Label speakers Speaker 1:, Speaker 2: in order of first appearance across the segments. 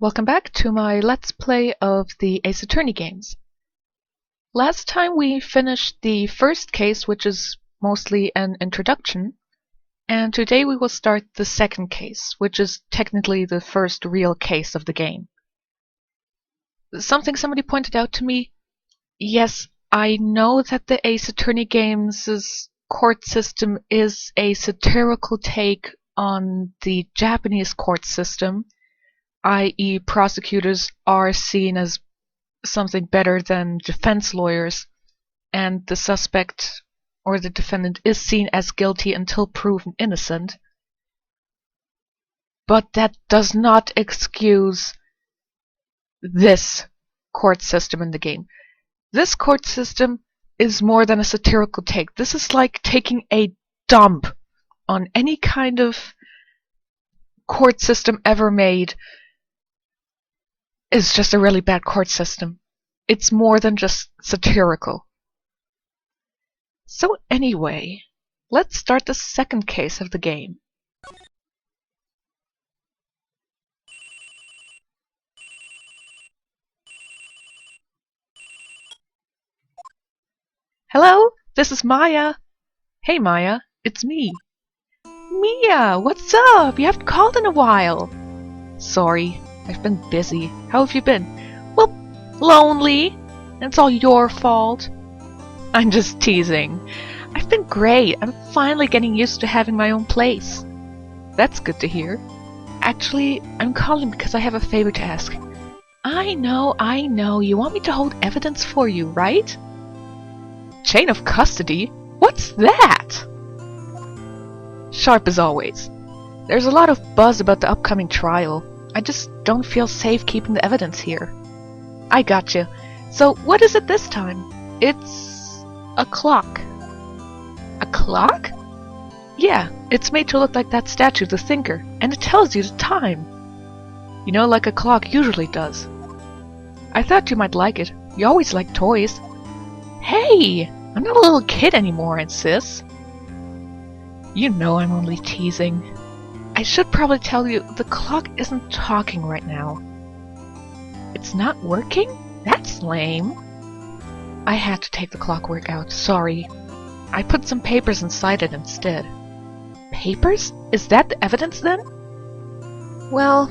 Speaker 1: Welcome back to my Let's Play of the Ace Attorney games. Last time we finished the first case, which is mostly an introduction, and today we will start the second case, which is technically the first real case of the game. Somebody pointed out to me, yes, I know that the Ace Attorney games' court system is a satirical take on the Japanese court system, i.e. prosecutors are seen as something better than defense lawyers, and the suspect or the defendant is seen as guilty until proven innocent. But that does not excuse this court system in the game. This court system is more than a satirical take. This is like taking a dump on any kind of court system ever made. Is just a really bad court system. It's more than just satirical. So anyway, let's start the second case of the game. Hello, this is Maya. Hey Maya, it's me. Mia, what's up? You haven't called in a while. Sorry, I've been busy. How have you been? Well, lonely. It's all your fault. I'm just teasing. I've been great. I'm finally getting used to having my own place. That's good to hear. Actually, I'm calling because I have a favor to ask. I know. You want me to hold evidence for you, right? Chain of custody? What's that? Sharp as always. There's a lot of buzz about the upcoming trial. I just don't feel safe keeping the evidence here. I gotcha. So what is it this time? It's a clock. A clock? Yeah, it's made to look like that statue, the Thinker, and it tells you the time. You know, like a clock usually does. I thought you might like it. You always like toys. Hey! I'm not a little kid anymore, sis. You know I'm only teasing. I should probably tell you, the clock isn't talking right now. It's not working? That's lame. I had to take the clockwork out, sorry. I put some papers inside it instead. Papers? Is that the evidence then? Well,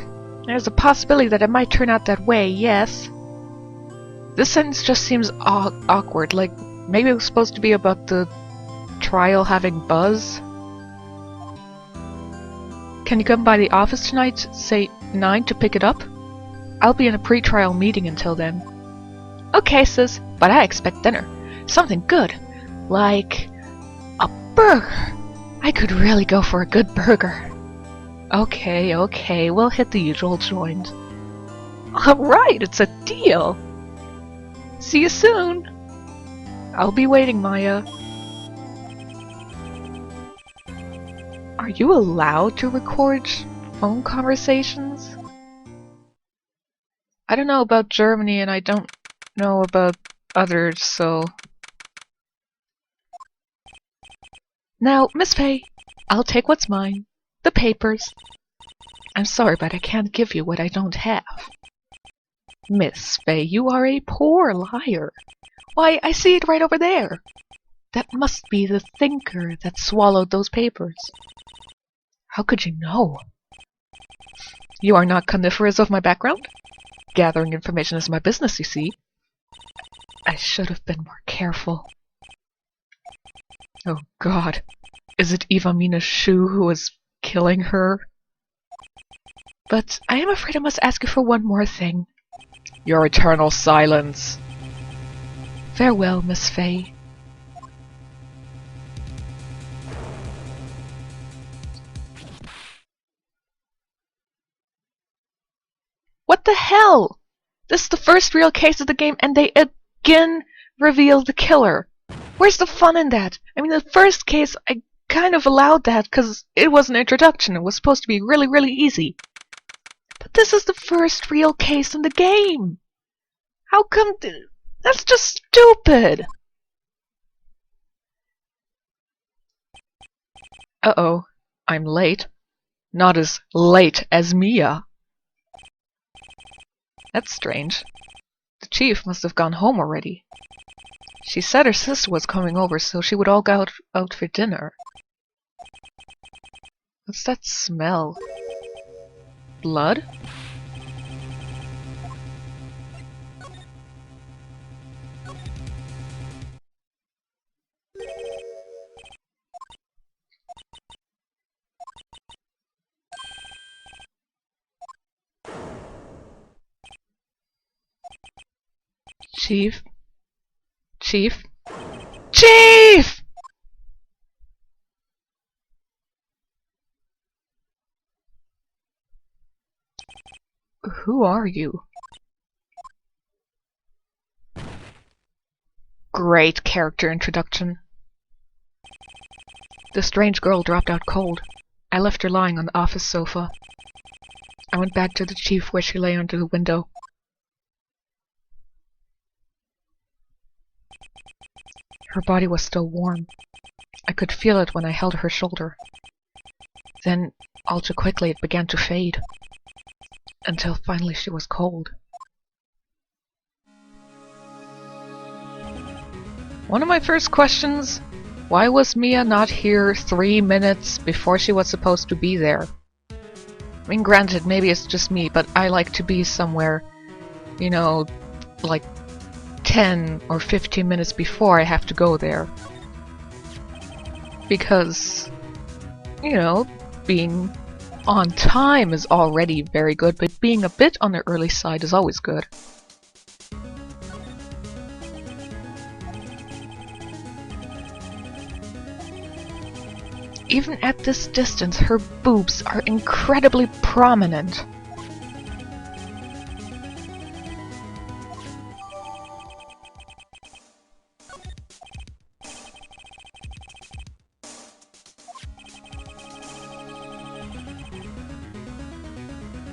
Speaker 1: there's a possibility that it might turn out that way, yes. This sentence just seems awkward, like maybe it was supposed to be about the trial having buzz. Can you come by the office tonight, say 9, to pick it up? I'll be in a pre-trial meeting until then. Okay, sis, but I expect dinner. Something good. Like a burger. I could really go for a good burger. Okay, we'll hit the usual joint. Alright, it's a deal. See you soon. I'll be waiting, Maya. Are you allowed to record phone conversations? I don't know about Germany and I don't know about others, so... Now, Miss Fay, I'll take what's mine. The papers. I'm sorry, but I can't give you what I don't have. Miss Fay, you are a poor liar. Why, I see it right over there. That must be the Thinker that swallowed those papers. How could you know? You are not coniferous of my background? Gathering information is my business, you see. I should have been more careful. Oh god. Is it Ivamina Shu who is killing her? But I am afraid I must ask you for one more thing. Your eternal silence. Farewell, Miss Fay. What the hell? This is the first real case of the game and they again reveal the killer. Where's the fun in that? I mean, the first case, I kind of allowed that because it was an introduction. It was supposed to be really easy. But this is the first real case in the game. How come... That's just stupid. Uh-oh. I'm late. Not as late as Mia. That's strange. The chief must have gone home already. She said her sister was coming over, so she would all go out for dinner. What's that smell? Blood? Chief? Chief? Chief! Who are you? Great character introduction. The strange girl dropped out cold. I left her lying on the office sofa. I went back to the chief where she lay under the window. Her body was still warm. I could feel it when I held her shoulder. Then, all too quickly, it began to fade. Until finally she was cold. One of my first questions, why was Mia not here 3 minutes before she was supposed to be there? I mean, granted, maybe it's just me, but I like to be somewhere, you know, like 10 or 15 minutes before I have to go there. Because, you know, being on time is already very good, but being a bit on the early side is always good. Even at this distance, her boobs are incredibly prominent.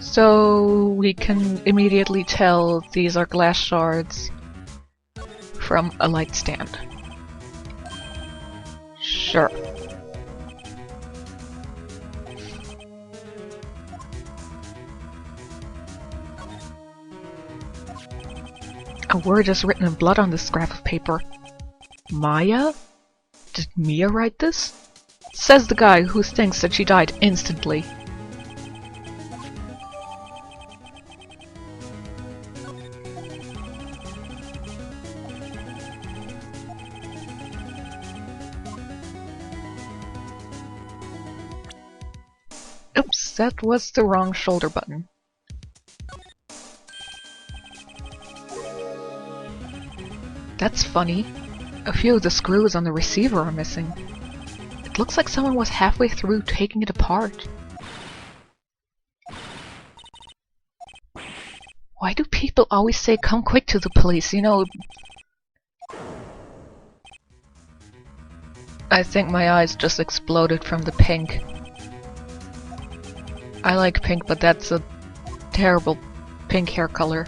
Speaker 1: So we can immediately tell these are glass shards from a light stand. Sure. A word is written in blood on this scrap of paper. Maya? Did Mia write this? Says the guy who thinks that she died instantly. Oops, that was the wrong shoulder button. That's funny. A few of the screws on the receiver are missing. It looks like someone was halfway through taking it apart. Why do people always say come quick to the police, you know? I think my eyes just exploded from the pink. I like pink, but that's a terrible pink hair color.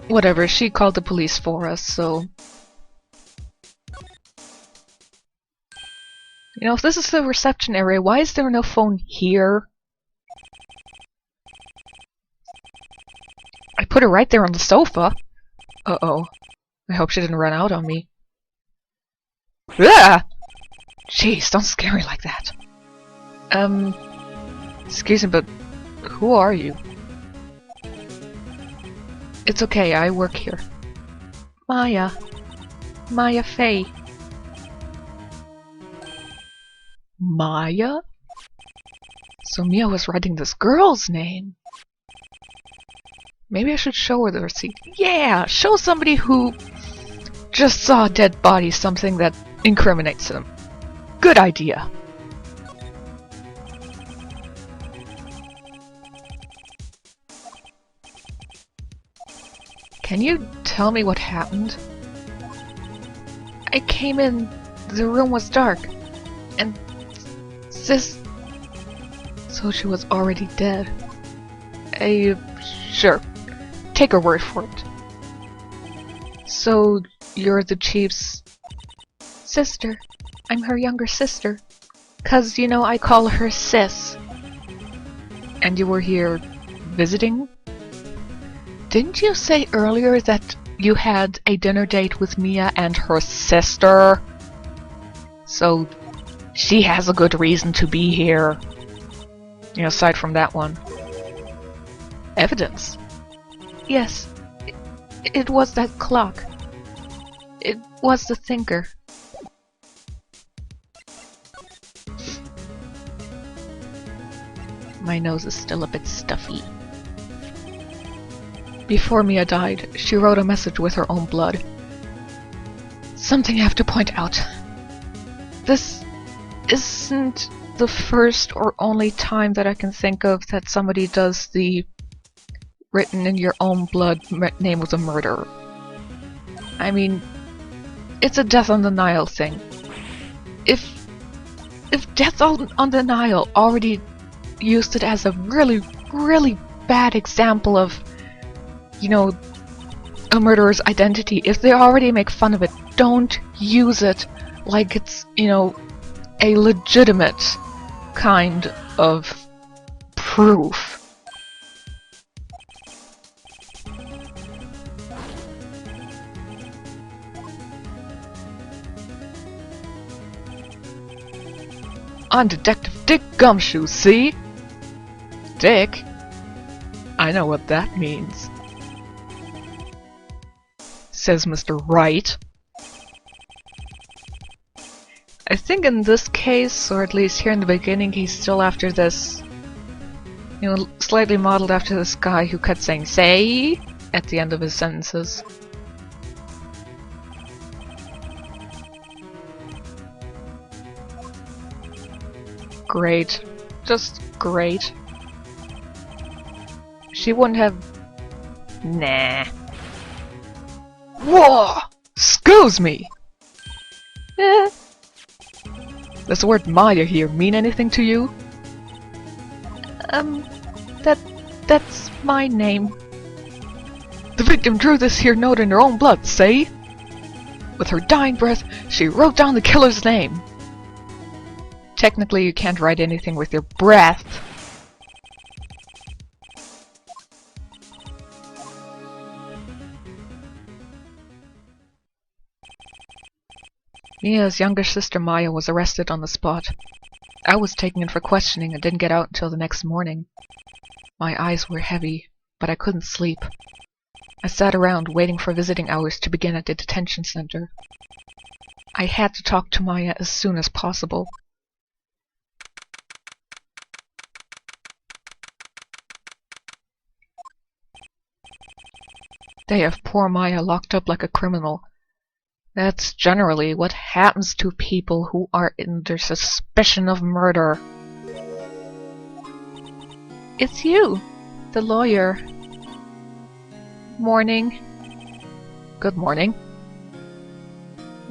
Speaker 1: Whatever, she called the police for us, so... You know, if this is the reception area, why is there no phone here? I put her right there on the sofa. Uh-oh. I hope she didn't run out on me. Ah! Jeez, don't scare me like that. Excuse me, but who are you? It's okay, I work here. Maya. Maya Fey. Maya? So Mia was writing this girl's name. Maybe I should show her the receipt. Yeah! Show somebody who just saw a dead body something that incriminates them. Good idea. Can you tell me what happened? I came in, the room was dark, and Sis... So she was already dead. Sure. Take her word for it. So, you're the chief's... sister. I'm her younger sister. 'Cause, you know, I call her Sis. And you were here visiting? Didn't you say earlier that you had a dinner date with Mia and her sister? So she has a good reason to be here. You know, aside from that one. Evidence? Yes. It was that clock. It was the thinker. My nose is still a bit stuffy. Before Mia died, she wrote a message with her own blood. Something I have to point out. This isn't the first or only time that I can think of that somebody does the written in your own blood name of the murder. I mean, it's a death on the Nile thing. If Death on the Nile already used it as a really, really bad example of, you know, a murderer's identity, if they already make fun of it, don't use it like it's, you know, a legitimate kind of proof. I'm Detective Dick Gumshoe, see? Dick? I know what that means, says Mr. Wright. I think in this case, or at least here in the beginning, he's still after this, you know, slightly modeled after this guy who kept saying "say" at the end of his sentences. Great. Just great. She wouldn't have... Nah. Whoa! Excuse me! Does the word Maya here mean anything to you? That's my name. The victim drew this here note in her own blood, say? With her dying breath, she wrote down the killer's name. Technically, you can't write anything with your breath. Mia's younger sister Maya was arrested on the spot. I was taken in for questioning and didn't get out until the next morning. My eyes were heavy, but I couldn't sleep. I sat around waiting for visiting hours to begin at the detention center. I had to talk to Maya as soon as possible. They have poor Maya locked up like a criminal. That's generally what happens to people who are under suspicion of murder. It's you, the lawyer. Morning. Good morning.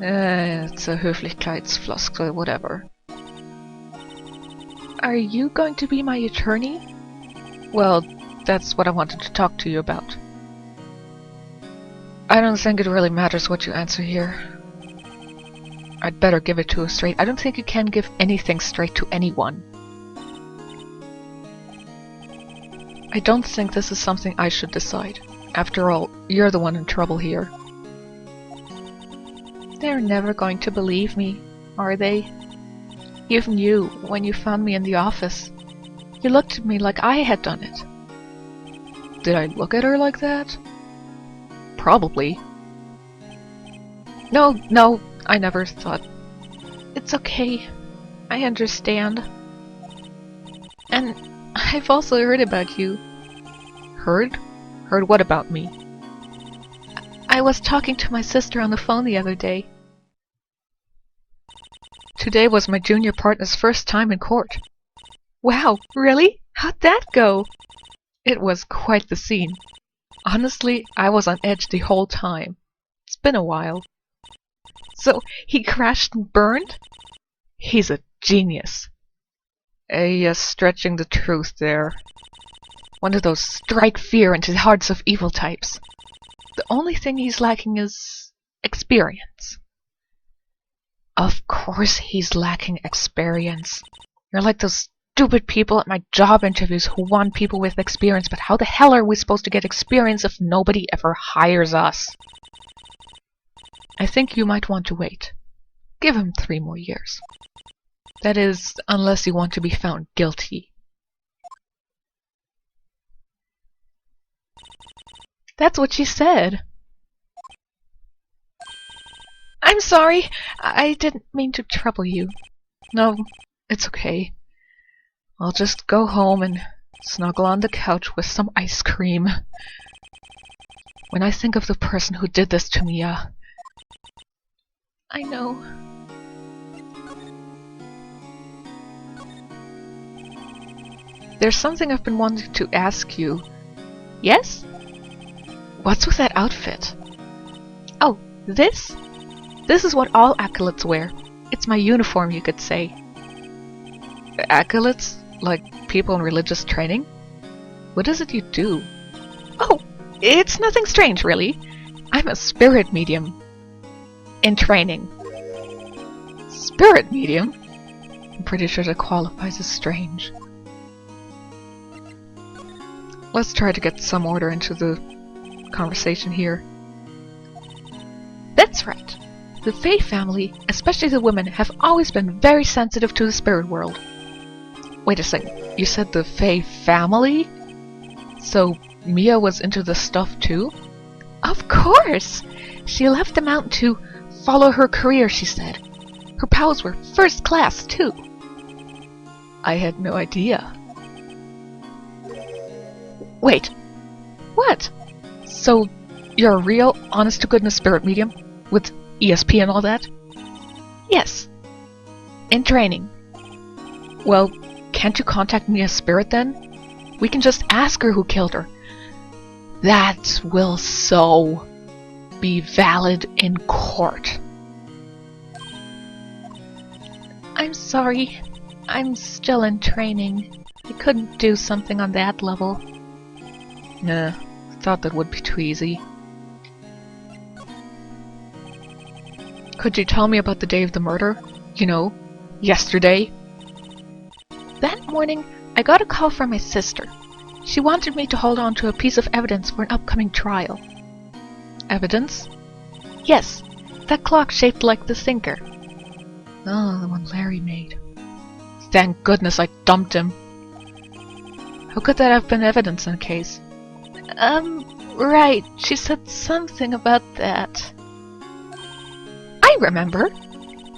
Speaker 1: It's a Höflichkeitsfloskel, whatever. Are you going to be my attorney? Well, that's what I wanted to talk to you about. I don't think it really matters what you answer here. I'd better give it to you straight. I don't think you can give anything straight to anyone. I don't think this is something I should decide. After all, you're the one in trouble here. They're never going to believe me, are they? Even you, when you found me in the office. You looked at me like I had done it. Did I look at her like that? Probably. No, I never thought. It's okay. I understand. And I've also heard about you. Heard? Heard what about me? I was talking to my sister on the phone the other day. Today was my junior partner's first time in court. Wow, really? How'd that go? It was quite the scene. Honestly, I was on edge the whole time. It's been a while. So, he crashed and burned? He's a genius. Yes, stretching the truth there. One of those strike fear into the hearts of evil types. The only thing he's lacking is experience. Of course he's lacking experience. You're like those stupid people at my job interviews who want people with experience, but how the hell are we supposed to get experience if nobody ever hires us? I think you might want to wait. Give him 3 more years. That is, unless you want to be found guilty. That's what she said. I'm sorry. I didn't mean to trouble you. No, it's okay. I'll just go home and snuggle on the couch with some ice cream. When I think of the person who did this to me, I know. There's something I've been wanting to ask you. Yes? What's with that outfit? Oh, this? This is what all acolytes wear. It's my uniform, you could say. Acolytes? Like people in religious training? What is it you do? Oh, it's nothing strange, really. I'm a spirit medium. In training. Spirit medium? I'm pretty sure that qualifies as strange. Let's try to get some order into the conversation here. That's right. The Fae family, especially the women, have always been very sensitive to the spirit world. Wait a second, you said the Fae family? So Mia was into this stuff too? Of course! She left the mountain to follow her career, she said. Her powers were first class too. I had no idea. Wait, what? So you're a real, honest-to-goodness spirit medium? With ESP and all that? Yes. In training. Well, can't you contact Mia's spirit then? We can just ask her who killed her. That will so be valid in court. I'm sorry. I'm still in training. I couldn't do something on that level. Nah, thought that would be too easy. Could you tell me about the day of the murder? You know, yesterday? That morning, I got a call from my sister. She wanted me to hold on to a piece of evidence for an upcoming trial. Evidence? Yes, that clock shaped like the sinker. Oh, the one Larry made. Thank goodness I dumped him. How could that have been evidence in a case? Right, she said something about that. I remember!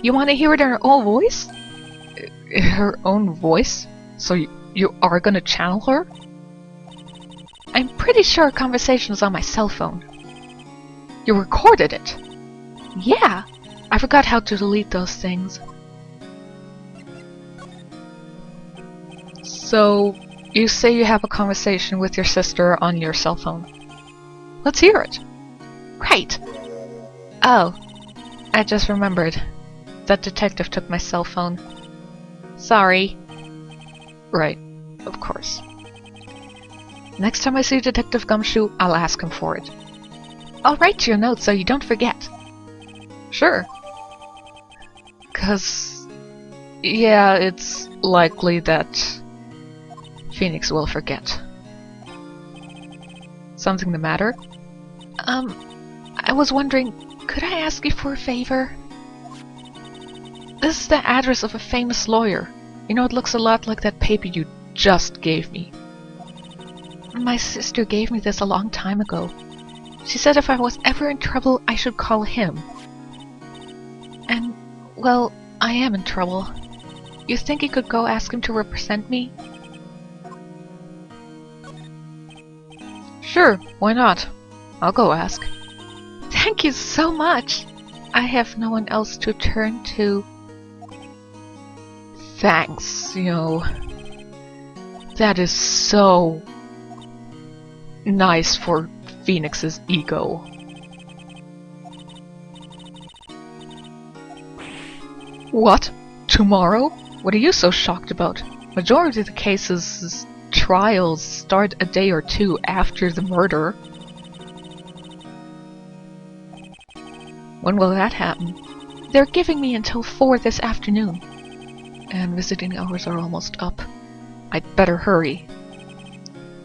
Speaker 1: You want to hear it in her own voice? Her own voice? So you are gonna channel her? I'm pretty sure a conversation was on my cell phone. You recorded it? Yeah! I forgot how to delete those things. So, you say you have a conversation with your sister on your cell phone. Let's hear it. Right. Oh, I just remembered. That detective took my cell phone. Sorry. Right, of course. Next time I see Detective Gumshoe, I'll ask him for it. I'll write you a note so you don't forget. Sure. 'Cause, yeah, it's likely that Phoenix will forget. Something the matter? I was wondering, could I ask you for a favor? This is the address of a famous lawyer. You know, it looks a lot like that paper you just gave me. My sister gave me this a long time ago. She said if I was ever in trouble, I should call him. And, well, I am in trouble. You think you could go ask him to represent me? Sure, why not? I'll go ask. Thank you so much! I have no one else to turn to. Thanks, you know. That is so nice for Phoenix's ego. What? Tomorrow? What are you so shocked about? Majority of the cases' trials start a day or two after the murder. When will that happen? They're giving me until 4 this afternoon. And visiting hours are almost up. I'd better hurry.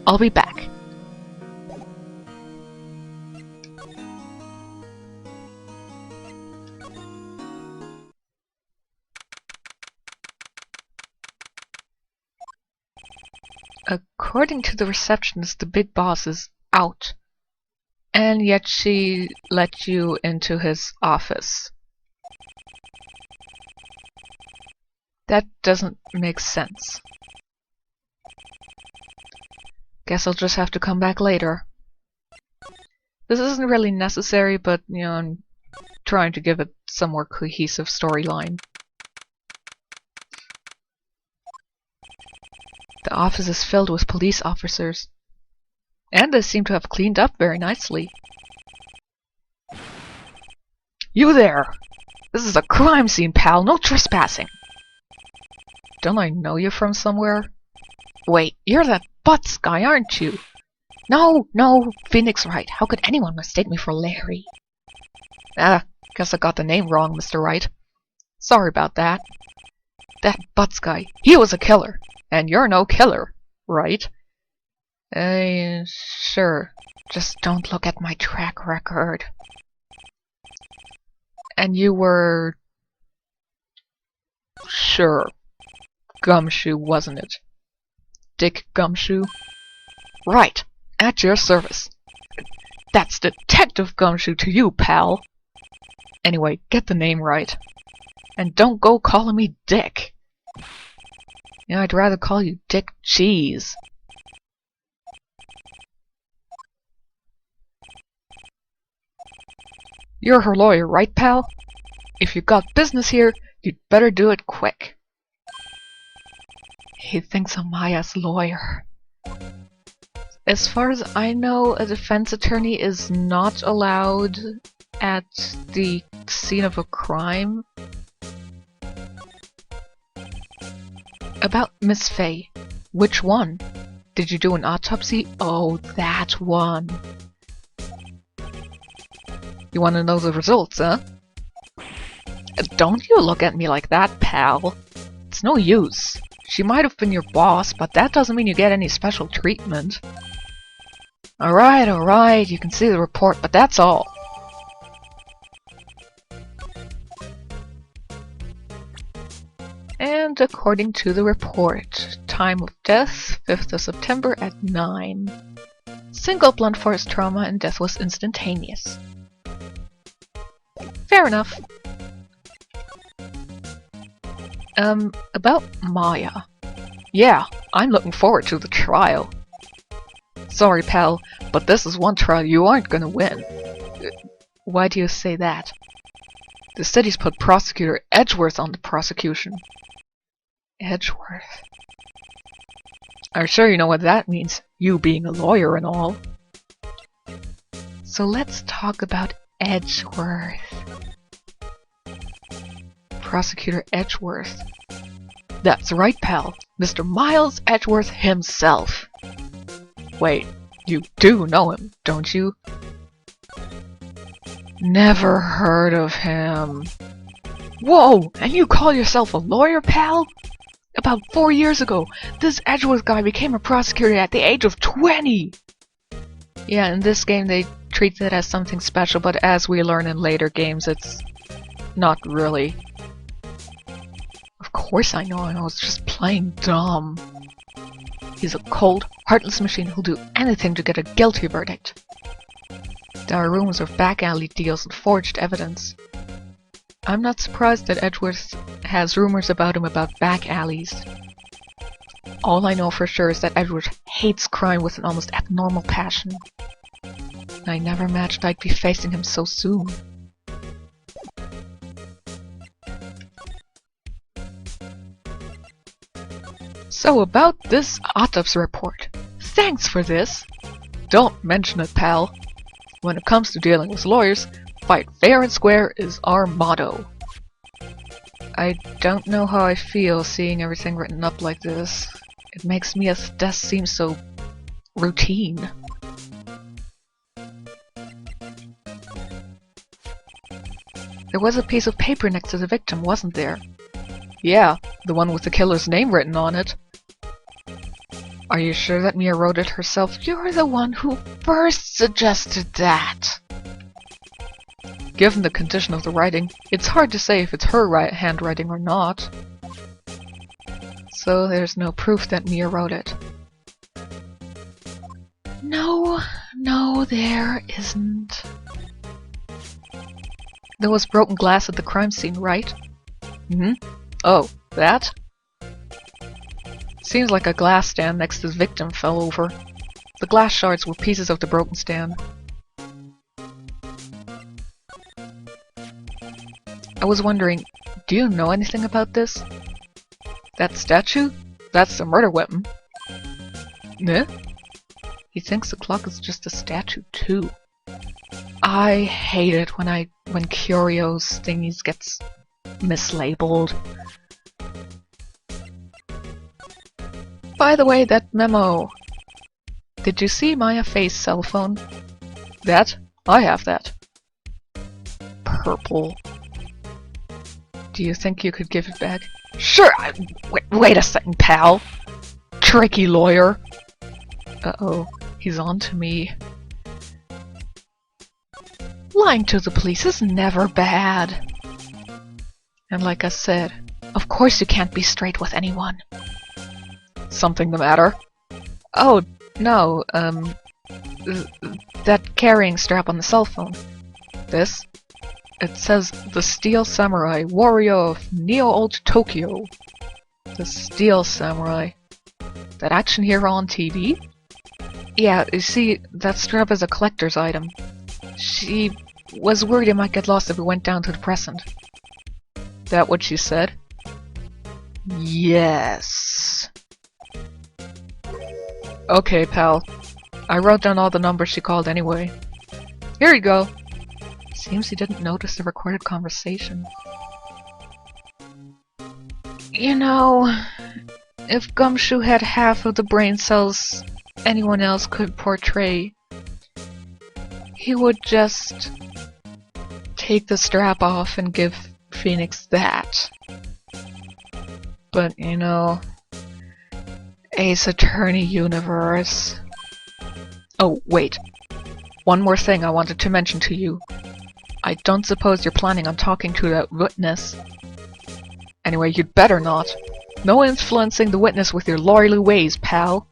Speaker 1: I'll be back. According to the receptionist, the big boss is out. And yet she let you into his office. That doesn't make sense. Guess I'll just have to come back later. This isn't really necessary, but, you know, I'm trying to give it some more cohesive storyline. The office is filled with police officers. And they seem to have cleaned up very nicely. You there! This is a crime scene, pal. No trespassing! Don't I know you from somewhere? Wait, you're that Butts guy, aren't you? No, Phoenix Wright. How could anyone mistake me for Larry? Guess I got the name wrong, Mr. Wright. Sorry about that. That Butts guy, he was a killer. And you're no killer, right? Sure. Just don't look at my track record. And you were... Sure. Gumshoe, wasn't it? Dick Gumshoe? Right. At your service. That's Detective Gumshoe to you, pal. Anyway, get the name right. And don't go calling me Dick. Yeah, I'd rather call you Dick Cheese. You're her lawyer, right, pal? If you got business here, you'd better do it quick. He thinks I'm Maya's lawyer. As far as I know, a defense attorney is not allowed at the scene of a crime. About Miss Faye. Which one? Did you do an autopsy? Oh, that one. You want to know the results, huh? Don't you look at me like that, pal. It's no use. She might have been your boss, but that doesn't mean you get any special treatment. Alright, you can see the report, but that's all. And according to the report, time of death, 5th of September at 9. Single blunt force trauma and death was instantaneous. Fair enough. About Maya. Yeah, I'm looking forward to the trial. Sorry, pal, but this is one trial you aren't gonna win. Why do you say that? The city's put Prosecutor Edgeworth on the prosecution. Edgeworth? I'm sure you know what that means, you being a lawyer and all. So let's talk about Edgeworth. Prosecutor Edgeworth. That's right, pal. Mr. Miles Edgeworth himself. Wait, you do know him, don't you? Never heard of him. Whoa, and you call yourself a lawyer, pal? About 4 years ago, this Edgeworth guy became a prosecutor at the age of 20! Yeah, in this game they treat it as something special, but as we learn in later games, it's not really. Of course I know, I was just playing dumb. He's a cold, heartless machine who'll do anything to get a guilty verdict. There are rumors of back alley deals and forged evidence. I'm not surprised that Edgeworth has rumors about him about back alleys. All I know for sure is that Edgeworth hates crime with an almost abnormal passion. I never imagined I'd be facing him so soon. So about this autopsy report. Thanks for this! Don't mention it, pal. When it comes to dealing with lawyers, fight fair and square is our motto. I don't know how I feel seeing everything written up like this. It makes Mia's death seem so routine. There was a piece of paper next to the victim, wasn't there? Yeah, the one with the killer's name written on it. Are you sure that Mia wrote it herself? You're the one who first suggested that. Given the condition of the writing, it's hard to say if it's her handwriting or not. So there's no proof that Mia wrote it. No, there isn't. There was broken glass at the crime scene, right? Oh, that? Seems like a glass stand next to the victim fell over. The glass shards were pieces of the broken stand. I was wondering, do you know anything about this? That statue? That's the murder weapon. Eh? He thinks the clock is just a statue too. I hate it when curios thingies gets mislabeled. By the way, that memo. Did you see Maya Faye's cell phone? That? I have that. Purple. Do you think you could give it back? Sure! Wait a second, pal! Tricky lawyer! Uh-oh, he's on to me. Lying to the police is never bad. And like I said, of course you can't be straight with anyone. Something the matter? Oh, no, that carrying strap on the cell phone. This? It says, the Steel Samurai, warrior of Neo-Old Tokyo. The Steel Samurai. That action hero on TV? Yeah, you see, that strap is a collector's item. She was worried it might get lost if we went down to the present. That what she said? Yes. Okay, pal. I wrote down all the numbers she called anyway. Here you go. Seems he didn't notice the recorded conversation. You know, if Gumshoe had half of the brain cells anyone else could portray, he would just take the strap off and give Phoenix that. But, you know, Ace Attorney universe. Oh, wait. One more thing I wanted to mention to you. I don't suppose you're planning on talking to that witness. Anyway, you'd better not. No influencing the witness with your lawyerly ways, pal.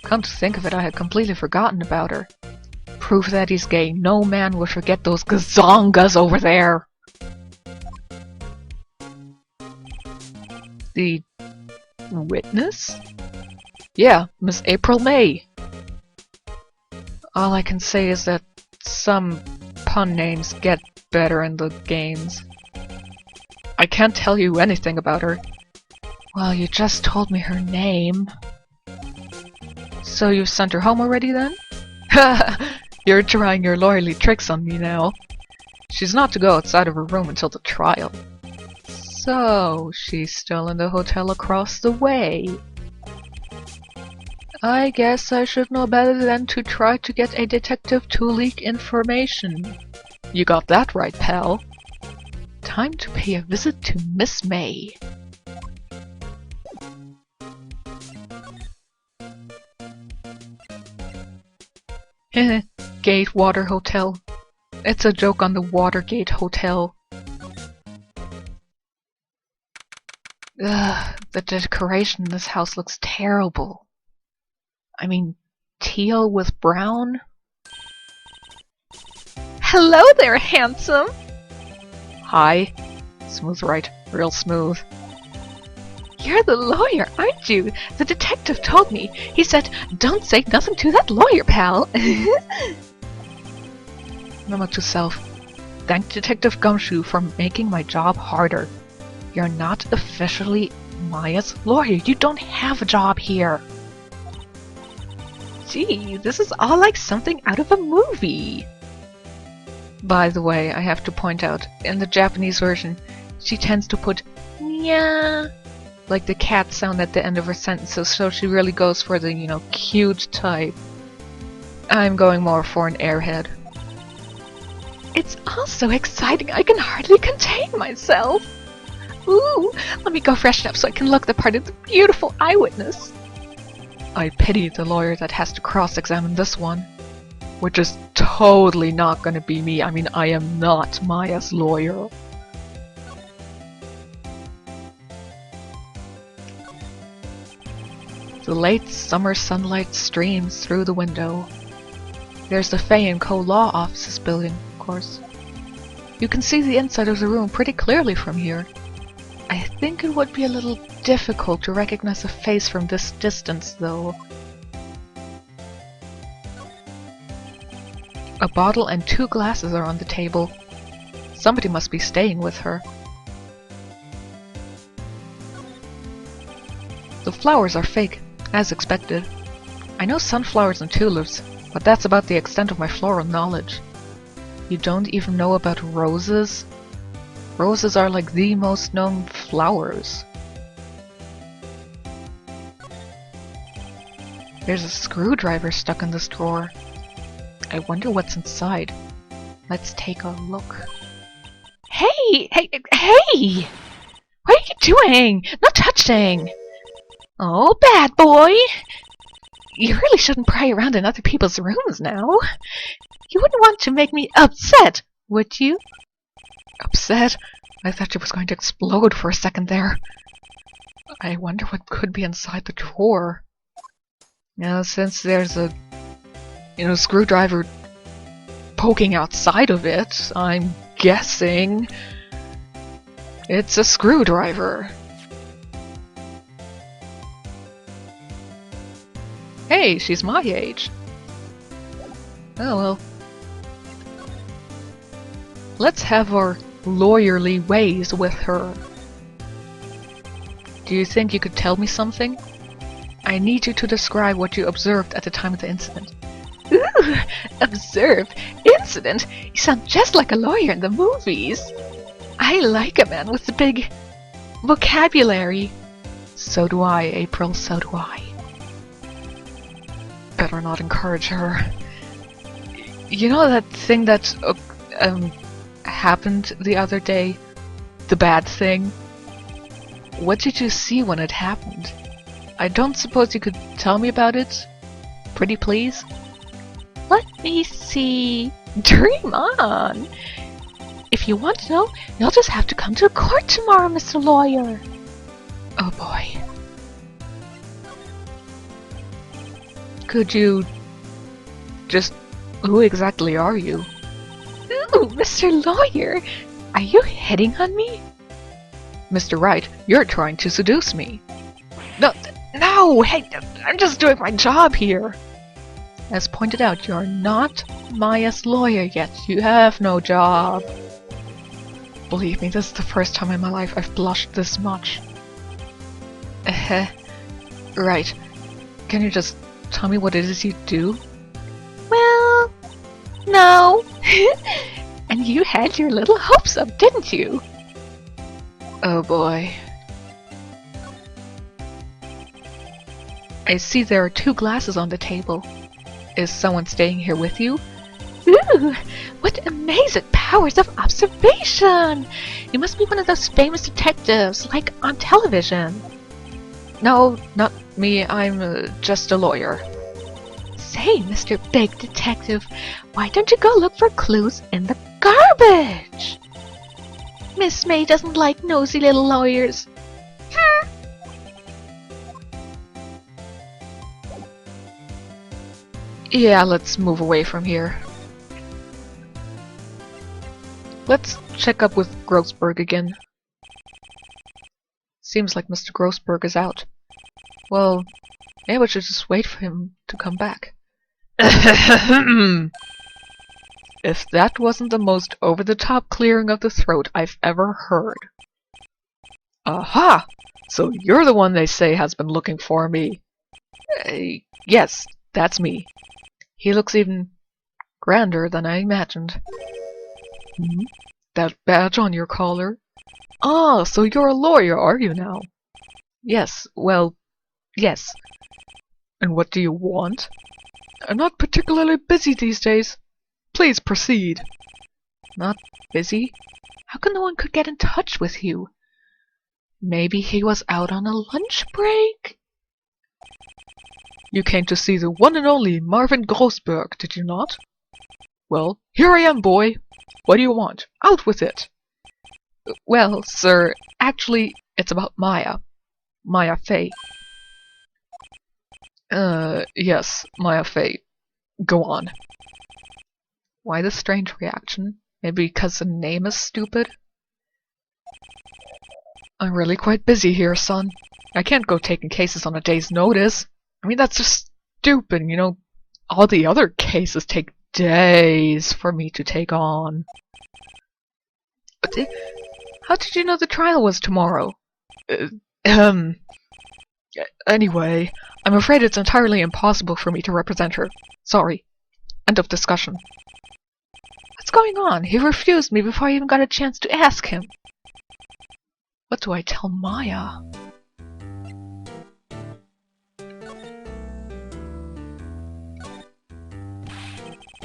Speaker 1: Come to think of it, I had completely forgotten about her. Proof that he's gay. No man would forget those gazongas over there. The witness? Yeah, Miss April May. All I can say is that some pun names get better in the games. I can't tell you anything about her. Well, you just told me her name. So you've sent her home already then? You're trying your lawyerly tricks on me now. She's not to go outside of her room until the trial. So, she's still in the hotel across the way. I guess I should know better than to try to get a detective to leak information. You got that right, pal. Time to pay a visit to Miss May. Gatewater Hotel. It's a joke on the Watergate Hotel. Ugh, the decoration in this house looks terrible. I mean, teal with brown? Hello there, handsome! Hi. Smooth right. Real smooth. You're the lawyer, aren't you? The detective told me. He said, don't say nothing to that lawyer, pal. Memo to self. Thank Detective Gumshoe for making my job harder. You're not officially Maya's lawyer. You don't have a job here. Gee, this is all like something out of a movie. By the way, I have to point out, in the Japanese version, she tends to put nya, like the cat sound at the end of her sentences, so she really goes for the, you know, cute type. I'm going more for an airhead. It's all so exciting, I can hardly contain myself. Ooh, let me go freshen up so I can look the part of the beautiful eyewitness. I pity the lawyer that has to cross-examine this one. Which is totally not gonna be me. I mean, I am not Maya's lawyer. The late summer sunlight streams through the window. There's the Fay & Co. law offices building, of course. You can see the inside of the room pretty clearly from here. I think it would be a little difficult to recognize a face from this distance, though. A bottle and 2 glasses are on the table. Somebody must be staying with her. The flowers are fake, as expected. I know sunflowers and tulips, but that's about the extent of my floral knowledge. You don't even know about roses? Roses are like the most known flowers. There's a screwdriver stuck in this drawer. I wonder what's inside. Let's take a look. Hey! Hey! Hey! What are you doing? No touching! Oh, bad boy! You really shouldn't pry around in other people's rooms now. You wouldn't want to make me upset, would you? Upset? I thought she was going to explode for a second there. I wonder what could be inside the drawer. Now, since there's a screwdriver poking outside of it, I'm guessing it's a screwdriver. Hey, she's my age. Oh well. Let's have our lawyerly ways with her. Do you think you could tell me something? I need you to describe what you observed at the time of the incident. Ooh, observe? Incident? You sound just like a lawyer in the movies. I like a man with a big vocabulary. So do I, April, so do I. Better not encourage her. You know that thing that happened the other day? The bad thing? What did you see when it happened? I don't suppose you could tell me about it? Pretty please? Let me see. Dream on! If you want to know, you'll just have to come to court tomorrow, Mr. Lawyer. Oh boy. Could you just... Who exactly are you? Ooh, Mr. Lawyer! Are you hitting on me? Mr. Wright, you're trying to seduce me. No! Hey, I'm just doing my job here! As pointed out, you're not Maya's lawyer yet. You have no job. Believe me, this is the first time in my life I've blushed this much. Right. Can you just tell me what it is you do? Well, no. And you had your little hopes up, didn't you? Oh boy. I see there are 2 glasses on the table. Is someone staying here with you? Ooh, what amazing powers of observation! You must be one of those famous detectives, like on television. No, not me. I'm just a lawyer. Say, Mr. Big Detective, why don't you go look for clues in the garbage? Miss May doesn't like nosy little lawyers. Yeah, let's move away from here. Let's check up with Grossberg again. Seems like Mr. Grossberg is out. Well, maybe I should just wait for him to come back. If that wasn't the most over-the-top clearing of the throat I've ever heard. Aha! So you're the one they say has been looking for me. Yes, that's me. He looks even grander than I imagined. That badge on your collar? Ah, so you're a lawyer, are you now? Yes, well, yes. And what do you want? I'm not particularly busy these days. Please proceed. Not busy? How come no one could get in touch with you? Maybe he was out on a lunch break? You came to see the one and only Marvin Grossberg, did you not? Well, here I am, boy. What do you want? Out with it! Well, sir, actually, it's about Maya. Maya Fey. Yes, Maya Fey. Go on. Why the strange reaction? Maybe because the name is stupid? I'm really quite busy here, son. I can't go taking cases on a day's notice. I mean, that's just stupid, you know. All the other cases take days for me to take on. How did you know the trial was tomorrow? Anyway, I'm afraid it's entirely impossible for me to represent her. Sorry. End of discussion. What's going on? He refused me before I even got a chance to ask him. What do I tell Maya?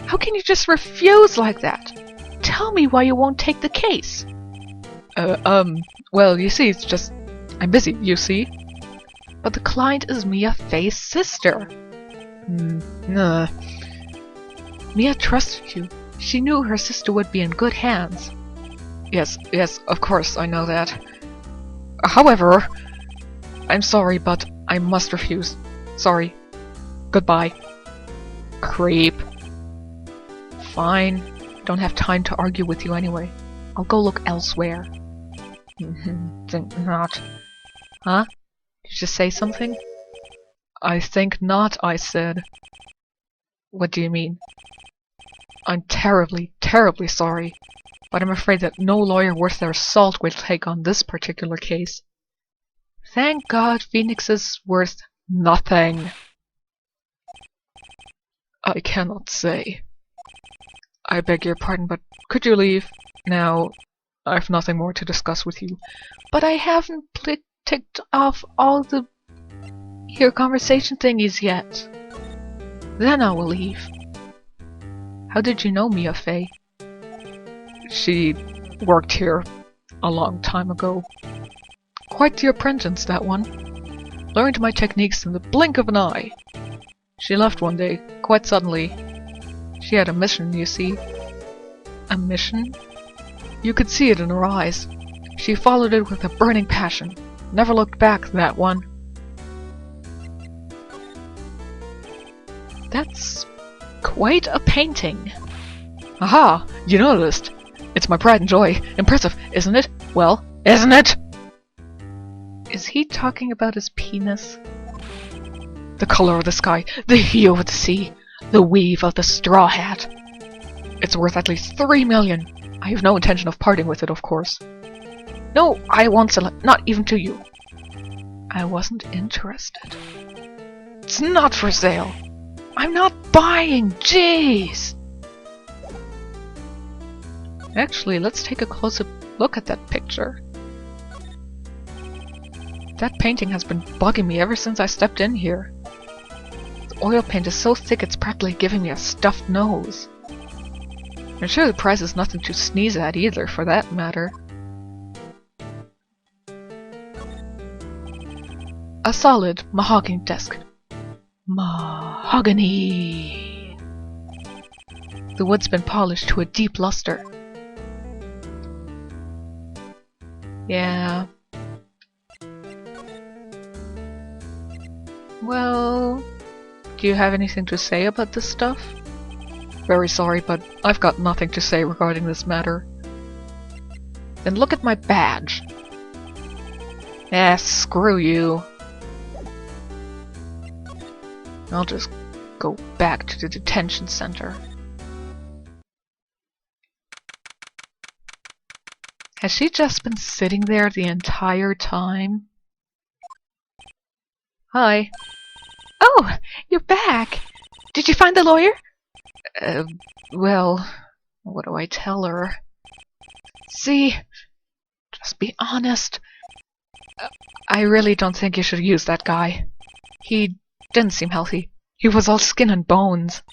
Speaker 1: How can you just refuse like that? Tell me why you won't take the case. Well, you see, it's just... I'm busy, you see? But the client is Mia Fey's sister. Nah. Mia trusted you. She knew her sister would be in good hands. Yes, of course, I know that. However, I'm sorry, but I must refuse. Sorry. Goodbye. Creep. Fine. Don't have time to argue with you anyway. I'll go look elsewhere. Think not. Huh? Did you just say something? I think not, I said. What do you mean? I'm terribly, terribly sorry, but I'm afraid that no lawyer worth their salt will take on this particular case. Thank God Phoenix is worth nothing. I cannot say. I beg your pardon, but could you leave? Now, I've nothing more to discuss with you. But I haven't ticked off all the conversation thingies yet. Then I will leave. How did you know Mia Fey? She worked here a long time ago. Quite the apprentice, that one. Learned my techniques in the blink of an eye. She left one day, quite suddenly. She had a mission, you see. A mission? You could see it in her eyes. She followed it with a burning passion. Never looked back, that one. That's quite a painting. Aha! You noticed! It's my pride and joy. Impressive, isn't it? Well, isn't it? Is he talking about his penis? The color of the sky, the hue of the sea, the weave of the straw hat. It's worth at least 3 million. I have no intention of parting with it, of course. No, I won't sell it, not even to you. I wasn't interested. It's not for sale. I'm not buying, jeez! Actually, let's take a closer look at that picture. That painting has been bugging me ever since I stepped in here. The oil paint is so thick it's practically giving me a stuffed nose. I'm sure the price is nothing to sneeze at either, for that matter. A solid mahogany desk. Mahogany! The wood's been polished to a deep luster. Yeah. Well, do you have anything to say about this stuff? Very sorry, but I've got nothing to say regarding this matter. Then look at my badge. Eh, screw you. I'll just go back to the detention center. Has she just been sitting there the entire time? Hi. Oh, you're back! Did you find the lawyer? Well, what do I tell her? See, just be honest. I really don't think you should use that guy. He didn't seem healthy. He was all skin and bones.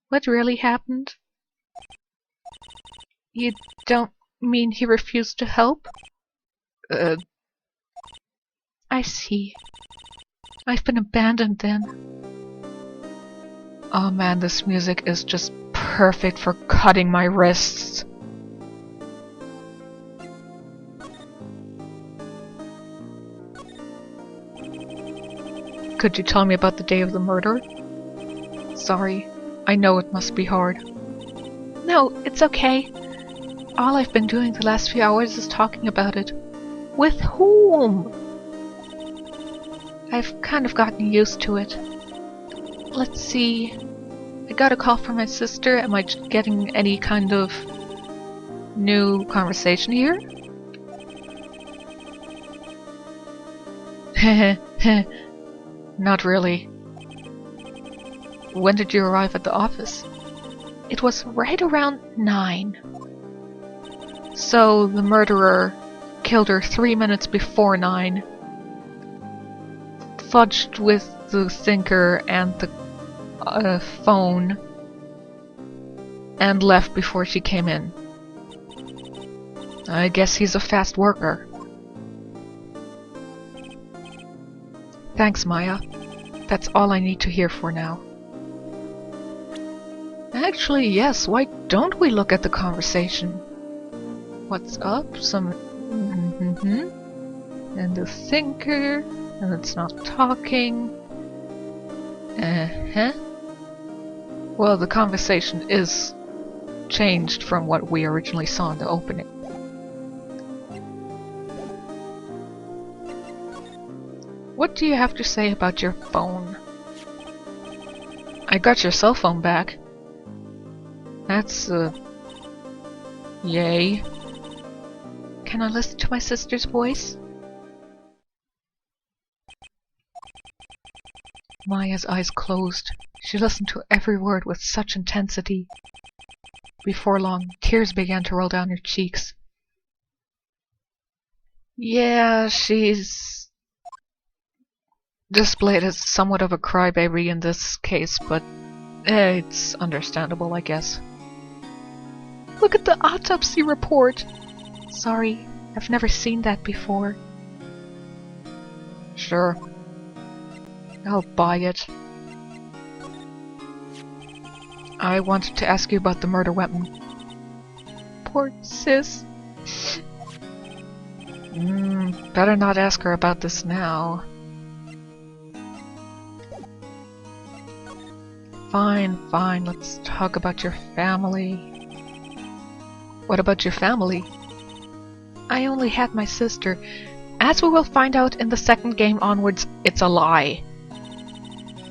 Speaker 1: What really happened? You don't mean he refused to help? Uh, I see. I've been abandoned then. Oh man, this music is just perfect for cutting my wrists. Could you tell me about the day of the murder? Sorry, I know it must be hard. No, it's okay. All I've been doing the last few hours is talking about it. With whom? I've kind of gotten used to it. Let's see. I got a call from my sister. Am I getting any kind of new conversation here? Heh. Not really. When did you arrive at the office? It was right around 9. So the murderer killed her 3 minutes before 9. Fudged with the thinker and the phone. And left before she came in. I guess he's a fast worker. Thanks, Maya. That's all I need to hear for now. Actually, yes, why don't we look at the conversation? What's up? Some... And the thinker... And it's not talking... Well, the conversation is changed from what we originally saw in the opening. What do you have to say about your phone? I got your cell phone back. That's, yay. Can I listen to my sister's voice? Maya's eyes closed. She listened to every word with such intensity. Before long, tears began to roll down her cheeks. Yeah, she's displayed as somewhat of a crybaby in this case, but it's understandable, I guess. Look at the autopsy report! Sorry, I've never seen that before. Sure. I'll buy it. I wanted to ask you about the murder weapon. Poor sis. Better not ask her about this now. Fine, let's talk about your family. What about your family? I only had my sister. As we will find out in the second game onwards, it's a lie.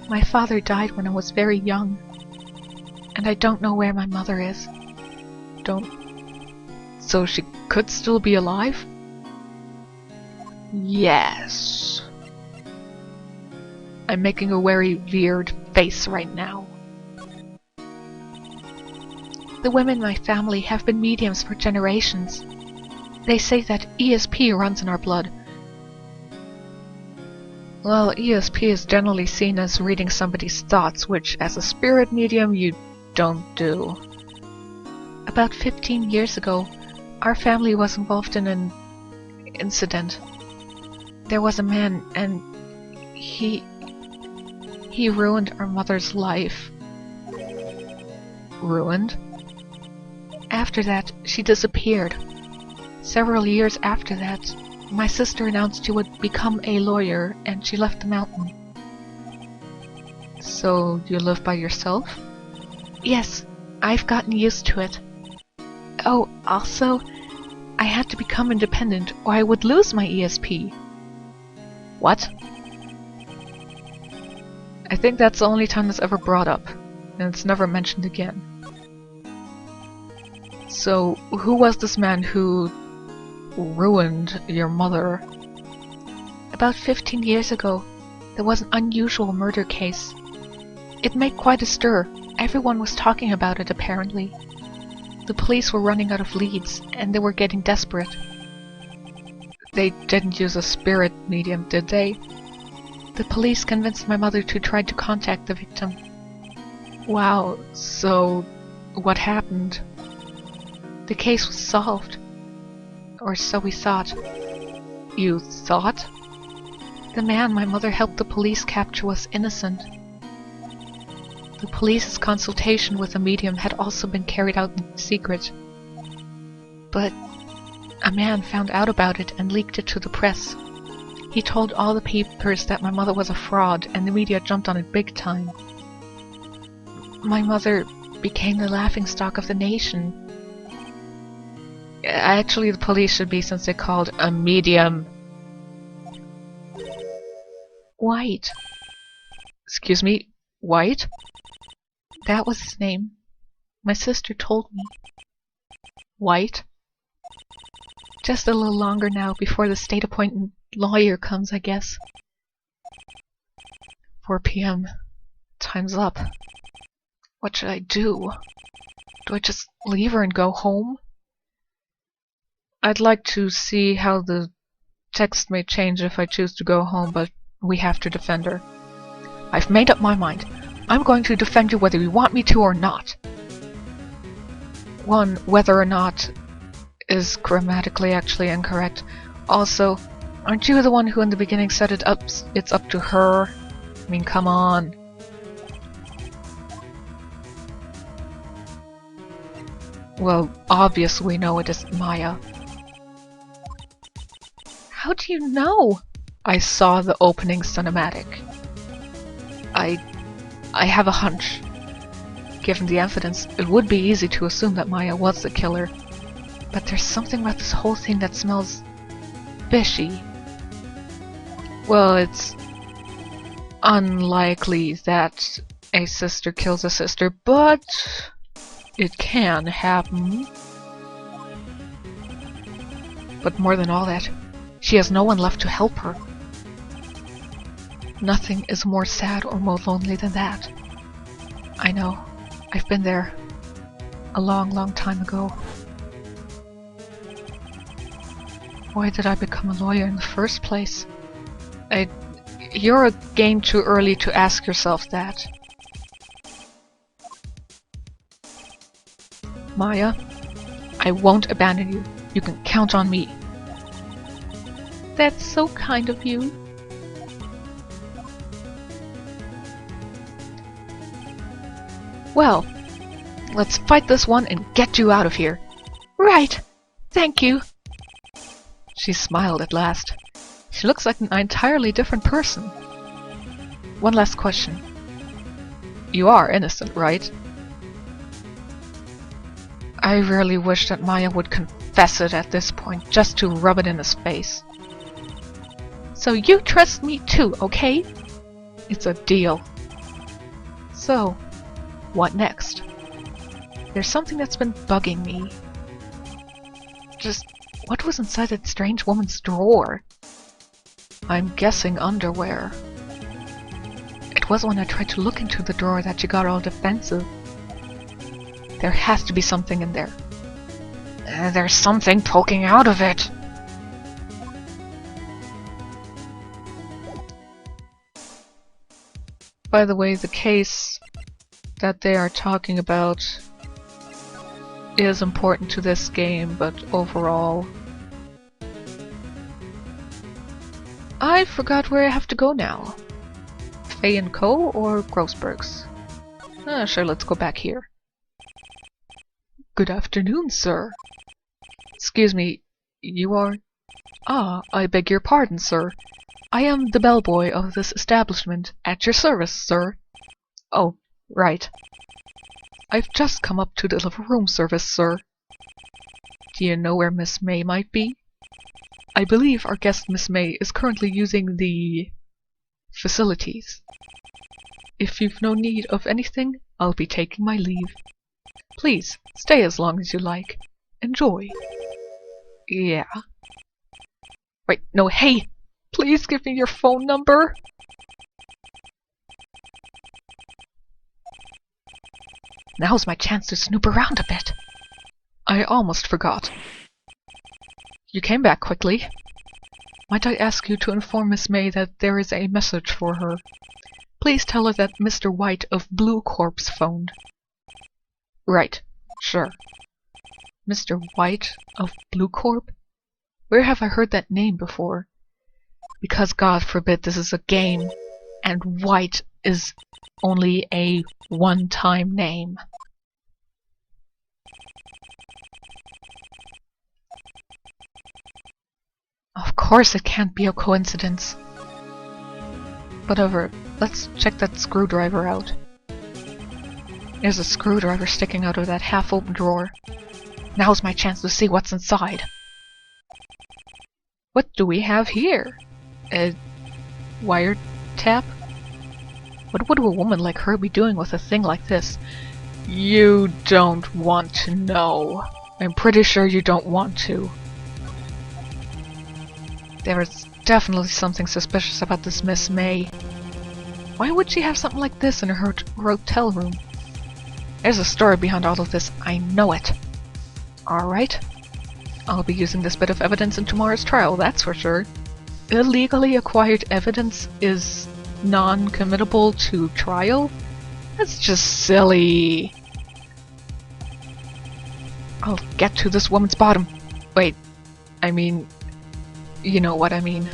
Speaker 1: My father died when I was very young. And I don't know where my mother is. So she could still be alive? Yes. I'm making a very weird face right now. The women in my family have been mediums for generations. They say that ESP runs in our blood. Well, ESP is generally seen as reading somebody's thoughts, which as a spirit medium you don't do. About 15 years ago, our family was involved in an incident. There was a man and he ruined our mother's life. Ruined? After that, she disappeared. Several years after that, my sister announced she would become a lawyer, and she left the mountain. So, you live by yourself? Yes, I've gotten used to it. Oh, also, I had to become independent or I would lose my ESP. What? I think that's the only time it's ever brought up, and it's never mentioned again. So, who was this man who ruined your mother? About 15 years ago, there was an unusual murder case. It made quite a stir. Everyone was talking about it, apparently. The police were running out of leads, and they were getting desperate. They didn't use a spirit medium, did they? The police convinced my mother to try to contact the victim. Wow, so what happened? The case was solved. Or so we thought. You thought? The man my mother helped the police capture was innocent. The police's consultation with a medium had also been carried out in secret. But a man found out about it and leaked it to the press. He told all the papers that my mother was a fraud, and the media jumped on it big time. My mother became the laughingstock of the nation. Actually, the police should be, since they called a medium. White. Excuse me, White? That was his name. My sister told me. White? Just a little longer now before the state-appointed lawyer comes, I guess. 4 p.m. Time's up. What should I do? Do I just leave her and go home? I'd like to see how the text may change if I choose to go home, but we have to defend her. I've made up my mind. I'm going to defend you whether you want me to or not. One, whether or not is grammatically actually incorrect. Also, aren't you the one who in the beginning said it's up to her? I mean, come on. Well, obviously we know it is Maya. How do you know? I saw the opening cinematic. I have a hunch. Given the evidence, it would be easy to assume that Maya was the killer. But there's something about this whole thing that smells fishy. Well, it's unlikely that a sister kills a sister, but it can happen. But more than all that, she has no one left to help her. Nothing is more sad or more lonely than that. I know. I've been there. A long, long time ago. Why did I become a lawyer in the first place? You're a game too early to ask yourself that. Maya, I won't abandon you. You can count on me. That's so kind of you. Well, let's fight this one and get you out of here. Right. Thank you. She smiled at last. She looks like an entirely different person. One last question. You are innocent, right? I really wish that Maya would confess it at this point, just to rub it in his face. So you trust me too, okay? It's a deal. So, what next? There's something that's been bugging me. Just, what was inside that strange woman's drawer? I'm guessing underwear. It was when I tried to look into the drawer that she got all defensive. There has to be something in there. There's something poking out of it! By the way, the case that they are talking about is important to this game, but overall... I forgot where I have to go now. Faye & Co. or Grossberg's? Sure, let's go back here. Good afternoon, sir. Excuse me, you are... Ah, I beg your pardon, sir. I am the bellboy of this establishment, at your service, sir. Oh, right. I've just come up to deliver room service, sir. Do you know where Miss May might be? I believe our guest Miss May is currently using the... facilities. If you've no need of anything, I'll be taking my leave. Please, stay as long as you like. Enjoy. Yeah. Wait, no, hey! Please give me your phone number! Now's my chance to snoop around a bit. I almost forgot. You came back quickly. Might I ask you to inform Miss May that there is a message for her? Please tell her that Mr. White of Blue Corpse phoned. Right, sure. Mr. White of Blue Corp? Where have I heard that name before? Because God forbid this is a game, and White is only a one-time name. Of course it can't be a coincidence. Whatever, let's check that screwdriver out. There's a screwdriver sticking out of that half-open drawer. Now's my chance to see what's inside. What do we have here? A wiretap? What would a woman like her be doing with a thing like this? You don't want to know. I'm pretty sure you don't want to. There is definitely something suspicious about this Miss May. Why would she have something like this in her hotel room? There's a story behind all of this, I know it. Alright. I'll be using this bit of evidence in tomorrow's trial, that's for sure. Illegally acquired evidence is non-committable to trial? That's just silly. I'll get to this woman's bottom. Wait, I mean... you know what I mean.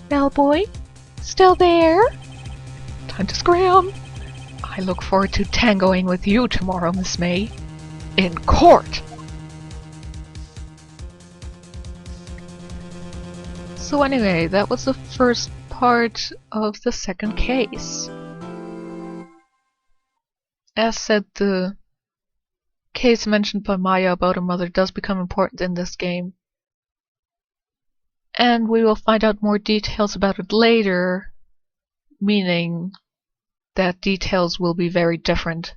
Speaker 1: Bellboy? Still there? Time to scram! I look forward to tangoing with you tomorrow, Miss May. In court! So anyway, that was the first part of the second case. As said, the case mentioned by Maya about her mother does become important in this game. And we will find out more details about it later, meaning that details will be very different.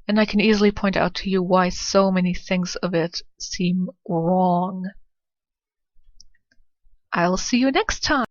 Speaker 1: And I can easily point out to you why so many things of it seem wrong. I'll see you next time!